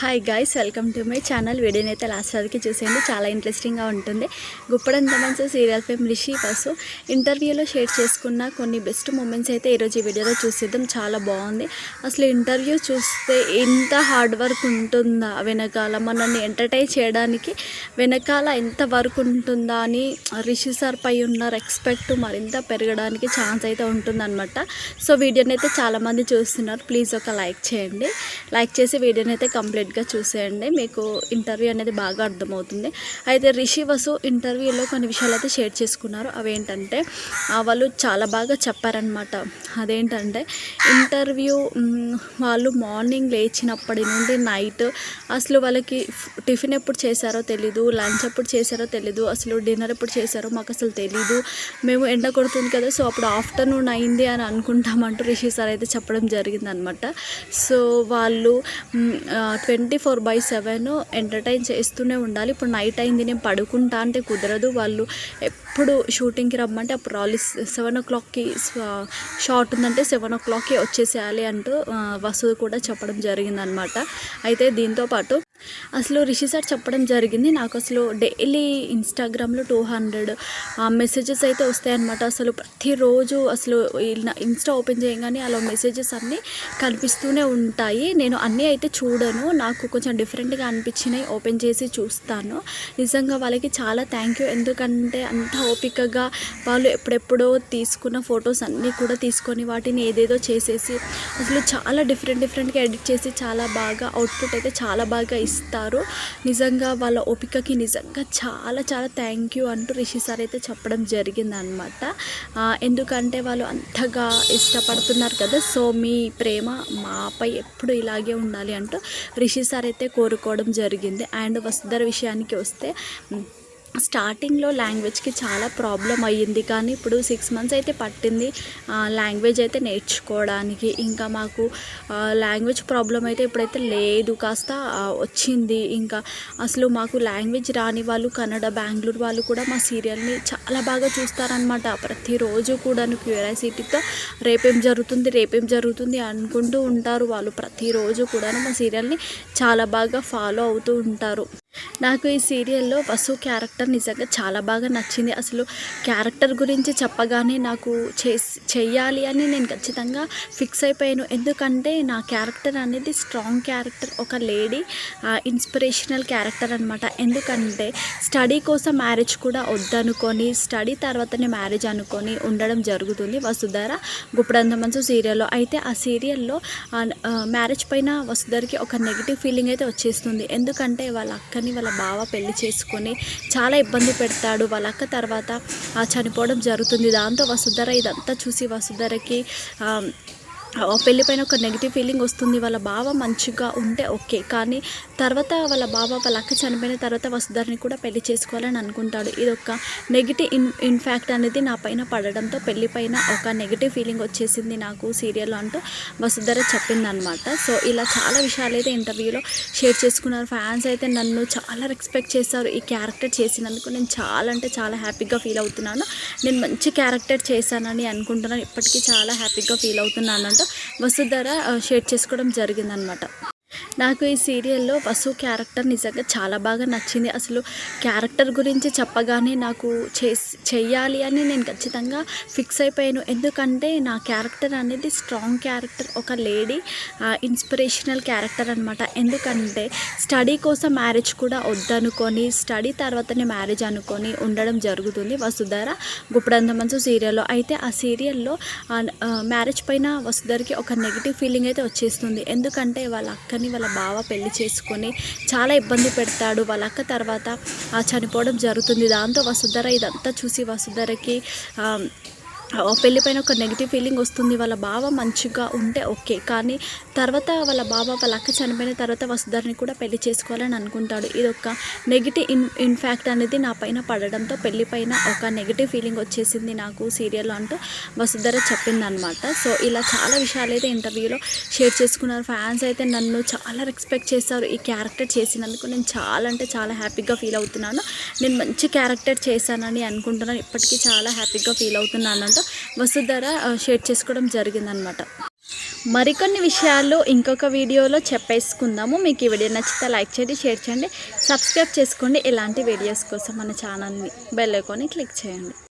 Hi guys, welcome to my channel. వీడియోని అయితే last వరకు చూసేయండి, చాలా ఇంట్రెస్టింగ్గా ఉంటుంది. గుప్పడంత మంచి సీరియల్ ఫేమ్ రిషి వసు ఇంటర్వ్యూలో షేర్ చేసుకున్న కొన్ని బెస్ట్ మూమెంట్స్ అయితే ఈరోజు ఈ వీడియోలో చూసేద్దాం. చాలా బాగుంది. అసలు ఇంటర్వ్యూ చూస్తే ఎంత హార్డ్ వర్క్ ఉంటుందా వెనకాల, మనల్ని ఎంటర్టైన్ చేయడానికి వెనకాల ఎంత వర్క్ ఉంటుందా అని రిషి సార్ పై ఉన్న రెస్పెక్ట్ మరింత పెరగడానికి ఛాన్స్ అయితే ఉంటుందన్నమాట. సో వీడియోని అయితే చాలామంది చూస్తున్నారు, ప్లీజ్ ఒక లైక్ చేయండి. లైక్ చేసి వీడియోని అయితే కంప్లీట్గా చూసేయండి, మీకు ఇంటర్వ్యూ అనేది బాగా అర్థమవుతుంది. అయితే రిషి వసు ఇంటర్వ్యూలో కొన్ని విషయాలు అయితే షేర్ చేసుకున్నారు. అవేంటంటే వాళ్ళు చాలా బాగా చెప్పారనమాట. అదేంటంటే ఇంటర్వ్యూ వాళ్ళు మార్నింగ్ లేచినప్పటి నుండి నైట్ అసలు వాళ్ళకి టిఫిన్ ఎప్పుడు చేశారో తెలీదు, లంచ్ ఎప్పుడు చేశారో తెలీదు, అసలు డిన్నర్ ఎప్పుడు చేశారో మాకు అసలు తెలీదు. మేము ఎండ కొడుతుంది కదా, సో అప్పుడు ఆఫ్టర్నూన్ అయింది అని అనుకుంటామంటూ రిషి సార్ అయితే చెప్పడం జరిగిందనమాట. సో వాళ్ళు 24/7 ఎంటర్టైన్ చేస్తూనే ఉండాలి. ఇప్పుడు నైట్ అయింది, నేను పడుకుంటా అంటే కుదరదు. వాళ్ళు ఎప్పుడు షూటింగ్కి రమ్మంటే అప్పుడు రావాలి. 7 o'clockకి షార్ట్ ఉందంటే 7 o'clockకి వచ్చేసేయాలి అంటూ వసు కూడా చెప్పడం జరిగిందనమాట. అయితే దీంతోపాటు అసలు రిషి సార్ చెప్పడం జరిగింది, నాకు అసలు డైలీ ఇన్స్టాగ్రామ్లో 200 మెసేజెస్ అయితే వస్తాయన్నమాట. అసలు ప్రతిరోజు అసలు ఇన్స్టా ఓపెన్ చేయగానే అలా మెసేజెస్ అన్నీ కనిపిస్తూనే ఉంటాయి. నేను అన్నీ అయితే చూడను, నాకు కొంచెం డిఫరెంట్గా అనిపించినాయి, ఓపెన్ చేసి చూస్తాను. నిజంగా వాళ్ళకి చాలా థ్యాంక్ యూ. ఎందుకంటే అంత ఓపికగా వాళ్ళు ఎప్పుడెప్పుడో తీసుకున్న ఫొటోస్ అన్నీ కూడా తీసుకొని వాటిని ఏదేదో చేసేసి అసలు చాలా డిఫరెంట్గా ఎడిట్ చేసి చాలా బాగా అవుట్పుట్ అయితే చాలా బాగా ఇస్తారు. నిజంగా వాళ్ళ ఓపికకి నిజంగా చాలా థ్యాంక్ యూ అంటూ రిషి సార్ అయితే చెప్పడం జరిగిందనమాట. ఎందుకంటే వాళ్ళు అంతగా ఇష్టపడుతున్నారు కదా, సో మీ ప్రేమ మాపై ఎప్పుడు ఇలాగే ఉండాలి అంటూ రిషి సార్ అయితే కోరుకోవడం జరిగింది. అండ్ వసుధర విషయానికి వస్తే స్టార్టింగ్లో లాంగ్వేజ్కి చాలా ప్రాబ్లం అయ్యింది, కానీ ఇప్పుడు 6 months అయితే పట్టింది లాంగ్వేజ్ అయితే నేర్చుకోవడానికి. ఇంకా మాకు లాంగ్వేజ్ ప్రాబ్లం అయితే ఇప్పుడైతే లేదు, కాస్త వచ్చింది. ఇంకా అసలు మాకు లాంగ్వేజ్ రాని వాళ్ళు కన్నడ, బెంగళూరు వాళ్ళు కూడా మా సీరియల్ని చాలా బాగా చూస్తారనమాట. ప్రతిరోజు కూడా క్యూరియాసిటీతో రేపేం జరుగుతుంది అనుకుంటూ ఉంటారు. వాళ్ళు ప్రతిరోజు కూడా మా సీరియల్ని చాలా బాగా ఫాలో అవుతూ ఉంటారు. నాకు ఈ సీరియల్లో వసు క్యారెక్టర్ నిజంగా చాలా బాగా నచ్చింది. అసలు క్యారెక్టర్ గురించి చెప్పగానే నాకు చెయ్యాలి అని నేను ఖచ్చితంగా ఫిక్స్ అయిపోయాను. ఎందుకంటే నా క్యారెక్టర్ అనేది స్ట్రాంగ్ క్యారెక్టర్, ఒక లేడీ ఇన్స్పిరేషనల్ క్యారెక్టర్ అనమాట. ఎందుకంటే స్టడీ కోసం మ్యారేజ్ కూడా వద్దనుకొని స్టడీ తర్వాతనే మ్యారేజ్ అనుకొని ఉండడం జరుగుతుంది వసుధర గుప్పడంత మంచు సీరియల్లో. అయితే ఆ సీరియల్లో మ్యారేజ్ పైన వసుధరకి ఒక నెగిటివ్ ఫీలింగ్ అయితే వచ్చేస్తుంది. ఎందుకంటే వాళ్ళ అక్కని వాళ్ళ బావ పెళ్లి చేసుకొని చాలా ఇబ్బంది పెడతాడు. వాళ్ళ అక్క తర్వాత చనిపోవడం జరుగుతుంది. దాంతో వసుధర ఇదంతా చూసి వసుధరకి పెళ్ళిపైన ఒక నెగిటివ్ ఫీలింగ్ వస్తుంది. వాళ్ళ బావ మంచిగా ఉంటే ఓకే, కానీ తర్వాత వాళ్ళ వాళ్ళ అక్క చనిపోయిన తర్వాత వసుధరని కూడా పెళ్లి చేసుకోవాలని అనుకుంటాడు. ఇది ఒక నెగిటివ్ ఇన్ఫాక్ట్ అనేది నా పైన పడడంతో పెళ్ళిపైన ఒక నెగిటివ్ ఫీలింగ్ వచ్చేసింది నాకు సీరియల్లో అంటూ వసుధర చెప్పిందనమాట. సో ఇలా చాలా విషయాలు అయితే ఇంటర్వ్యూలో షేర్ చేసుకున్నారు. ఫ్యాన్స్ అయితే నన్ను చాలా రెస్పెక్ట్ చేశారు. ఈ క్యారెక్టర్ చేసినందుకు నేను చాలా హ్యాపీగా ఫీల్ అవుతున్నాను. నేను మంచి క్యారెక్టర్ చేశానని అనుకుంటున్నాను, ఇప్పటికీ చాలా హ్యాపీగా ఫీల్ అవుతున్నాను వసుధర షేర్ చేసుకోవడం జరిగిందనమాట. నాకు ఈ సీరియల్లో వసు క్యారెక్టర్ నిజంగా చాలా బాగా నచ్చింది. అసలు క్యారెక్టర్ గురించి చెప్పగానే నాకు చెయ్యాలి అని నేను ఖచ్చితంగా ఫిక్స్ అయిపోయాను. ఎందుకంటే నా క్యారెక్టర్ అనేది స్ట్రాంగ్ క్యారెక్టర్, ఒక లేడీ ఇన్స్పిరేషనల్ క్యారెక్టర్ అనమాట. ఎందుకంటే స్టడీ కోసం మ్యారేజ్ కూడా వద్దనుకొని స్టడీ తర్వాతనే మ్యారేజ్ అనుకొని ఉండడం జరుగుతుంది వసుధర గుప్పడంత మంచు సీరియల్లో. అయితే ఆ సీరియల్లో మ్యారేజ్ పైన వసుధరకి ఒక నెగిటివ్ ఫీలింగ్ అయితే వచ్చేస్తుంది. ఎందుకంటే వాళ్ళ అక్కని వాళ్ళ బావ పెళ్లి చేసుకొని చాలా ఇబ్బంది పెడతాడు. వాళ్ళ అక్క తర్వాత చనిపోవడం జరుగుతుంది. దాంతో వసుధర ఇదంతా చూసి వసుధరకి పెళ్ళిపైన ఒక నెగిటివ్ ఫీలింగ్ వస్తుంది. వాళ్ళ బావ మంచిగా ఉంటే ఓకే, కానీ తర్వాత వాళ్ళ వాళ్ళ అక్క చనిపోయిన తర్వాత వసుధరని కూడా పెళ్లి చేసుకోవాలని అనుకుంటాడు. ఇది ఒక నెగిటివ్ ఇన్ఫాక్ట్ అనేది నా పైన పడడంతో పెళ్ళిపైన ఒక నెగిటివ్ ఫీలింగ్ వచ్చేసింది నాకు సీరియల్లో అంటూ వసుధర చెప్పిందనమాట. సో ఇలా చాలా విషయాలు అయితే ఇంటర్వ్యూలో షేర్ చేసుకున్నారు. ఫ్యాన్స్ అయితే నన్ను చాలా రెస్పెక్ట్ చేశారు. ఈ క్యారెక్టర్ చేసినందుకు నేను చాలా హ్యాపీగా ఫీల్ అవుతున్నాను. నేను మంచి క్యారెక్టర్ చేశానని అనుకుంటున్నాను, ఇప్పటికీ చాలా హ్యాపీగా ఫీల్ అవుతున్నాను అంటూ వసుధర షేర్ చేసుకోవడం జరిగిందనమాట. మరికొన్ని విషయాలు ఇంకొక వీడియోలో చెప్పేసుకుందాము. మీకు ఈ వీడియో నచ్చితే లైక్ చేయండి, షేర్ చేయండి, సబ్స్క్రైబ్ చేసుకోండి. ఇలాంటి వీడియోస్ కోసం మన ఛానల్ని బెల్ ఐకాన్ని క్లిక్ చేయండి.